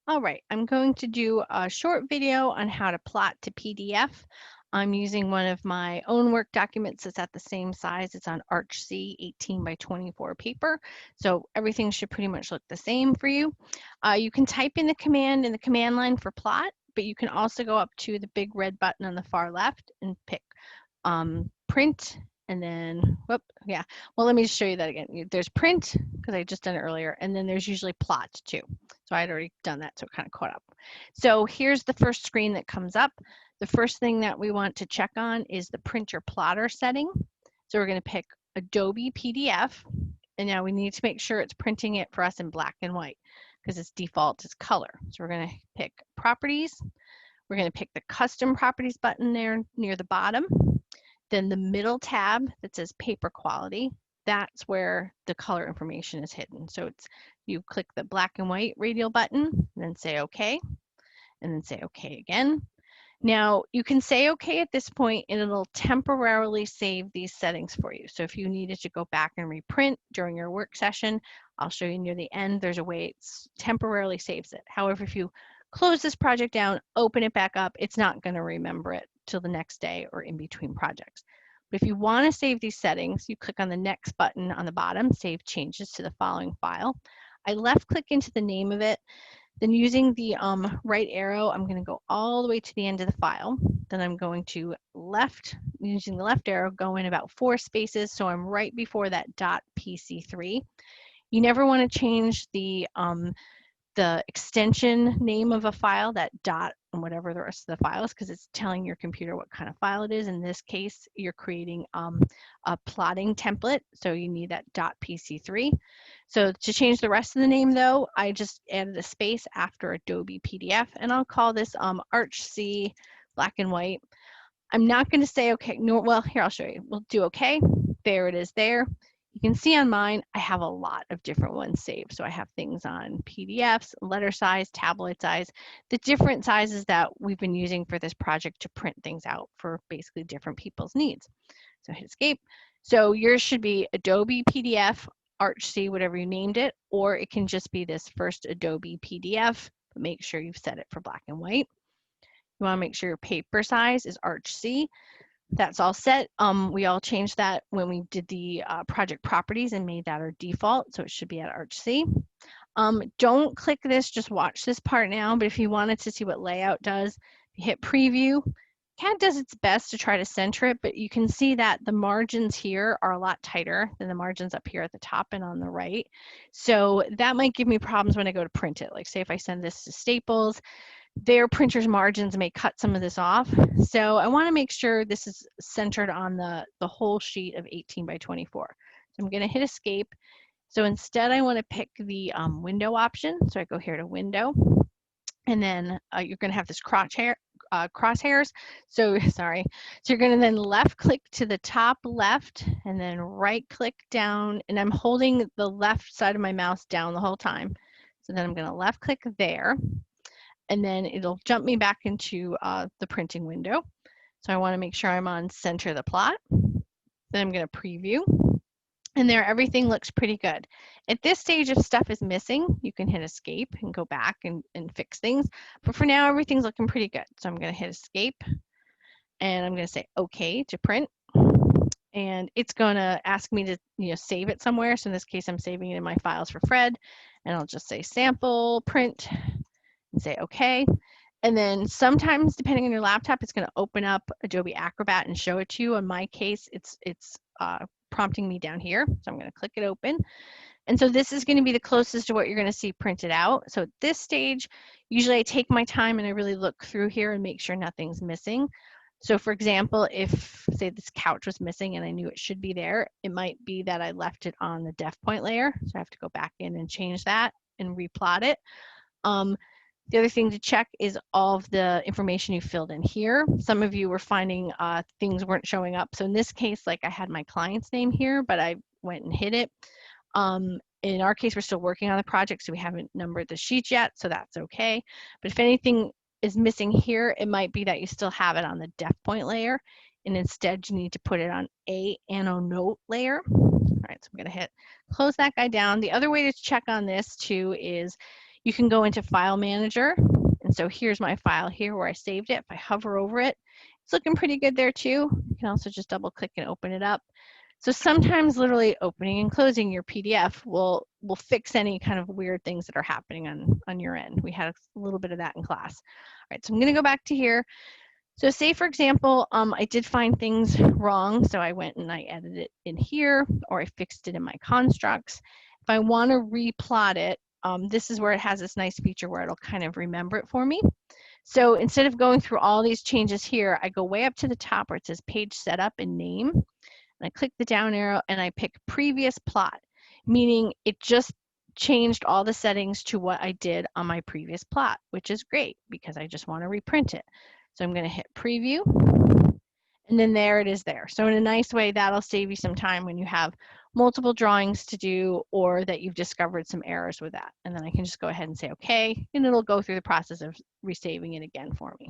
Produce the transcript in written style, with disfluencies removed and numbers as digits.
All right, I'm going to do a short video on how to plot to PDF. I'm using one of my own work documents that's at the same size. It's on ArchC 18 by 24 paper, so everything should pretty much look the same for you. You can type in the command in the command line for plot, but you can also go up to the big red button on the far left and pick print, and then, whoop, yeah. Well, let me just show you that again. There's print, because I just done it earlier, and then there's usually plot too. So I had already done that, so it kind of caught up. So here's the first screen that comes up. The first thing that we want to check on is the printer plotter setting. So we're going to pick Adobe PDF, and now we need to make sure it's printing it for us in black and white, because its default is color. So we're going to pick Properties. We're going to pick the Custom Properties button there near the bottom. Then the middle tab that says Paper Quality, that's where the color information is hidden. So it's, you click the black and white radial button, and then say OK, and then say OK again. Now you can say OK at this point, and it'll temporarily save these settings for you. So if you needed to go back and reprint during your work session, I'll show you near the end, there's a way it temporarily saves it. However, if you close this project down, open it back up, it's not going to remember it till the next day or in between projects. But if you want to save these settings, you click on the next button on the bottom, Save Changes to the following file. I left click into the name of it. Then using the right arrow, I'm going to go all the way to the end of the file. Then I'm going to using the left arrow, go in about 4 spaces. So I'm right before that .pc3. You never want to change the extension name of a file, that dot and whatever the rest of the file is, because it's telling your computer what kind of file it is. In this case, you're creating a plotting template, so you need that .pc3. So to change the rest of the name, though, I just added a space after Adobe PDF, and I'll call this ArchC black and white. I'm not going to say OK. No, well, here, I'll show you. We'll do OK. There it is there. You can see on mine, I have a lot of different ones saved. So I have things on PDFs, letter size, tabloid size, the different sizes that we've been using for this project to print things out for basically different people's needs. So hit escape. So yours should be Adobe PDF, ArchC, whatever you named it, or it can just be this first Adobe PDF, but make sure you've set it for black and white. You want to make sure your paper size is ArchC. That's all set. We all changed that when we did the project properties and made that our default, so it should be at ArchC. Don't click this, just watch this part now, but if you wanted to see what layout does, you hit preview. CAD does its best to try to center it, but you can see that the margins here are a lot tighter than the margins up here at the top and on the right. So that might give me problems when I go to print it. Like say if I send this to Staples, their printer's margins may cut some of this off. So I want to make sure this is centered on the whole sheet of 18 by 24. So I'm going to hit escape. So instead I want to pick the window option. So I go here to window, and then you're going to have this crosshairs. So sorry. So you're going to then left click to the top left and then right click down, and I'm holding the left side of my mouse down the whole time. So then I'm going to left click there, and then it'll jump me back into the printing window. So I want to make sure I'm on center the plot. Then I'm going to preview. And there, everything looks pretty good. At this stage, if stuff is missing, you can hit escape and go back and fix things. But for now, everything's looking pretty good. So I'm going to hit escape, and I'm going to say OK to print. And it's going to ask me to save it somewhere. So in this case, I'm saving it in my files for Fred. And I'll just say sample print and say OK. And then sometimes, depending on your laptop, it's going to open up Adobe Acrobat and show it to you. In my case, it's prompting me down here. So I'm going to click it open. And so this is going to be the closest to what you're going to see printed out. So at this stage, usually I take my time and I really look through here and make sure nothing's missing. So for example, if say this couch was missing and I knew it should be there, it might be that I left it on the def point layer. So I have to go back in and change that and replot it. The other thing to check is all of the information you filled in here. Some of you were finding things weren't showing up. So in this case, like I had my client's name here, but I went and hid it. In our case, we're still working on the project, so we haven't numbered the sheets yet, so that's okay. But if anything is missing here, it might be that you still have it on the def point layer, and instead you need to put it on a anno note layer. All right, so I'm gonna hit close that guy down. The other way to check on this too is You can go into File Manager. And so here's my file here where I saved it. If I hover over it, it's looking pretty good there too. You can also just double click and open it up. So sometimes literally opening and closing your PDF will fix any kind of weird things that are happening on your end. We had a little bit of that in class. All right, so I'm going to go back to here. So say, for example, I did find things wrong, so I went and I edited it in here, or I fixed it in my constructs. If I want to replot it, this is where it has this nice feature where it'll kind of remember it for me. So instead of going through all these changes here, I go way up to the top where it says Page Setup and Name. And I click the down arrow and I pick Previous Plot, meaning it just changed all the settings to what I did on my previous plot, which is great because I just want to reprint it. So I'm going to hit Preview, and then there it is there. So in a nice way, that'll save you some time when you have multiple drawings to do or that you've discovered some errors with that. And then I can just go ahead and say okay, and it'll go through the process of resaving it again for me.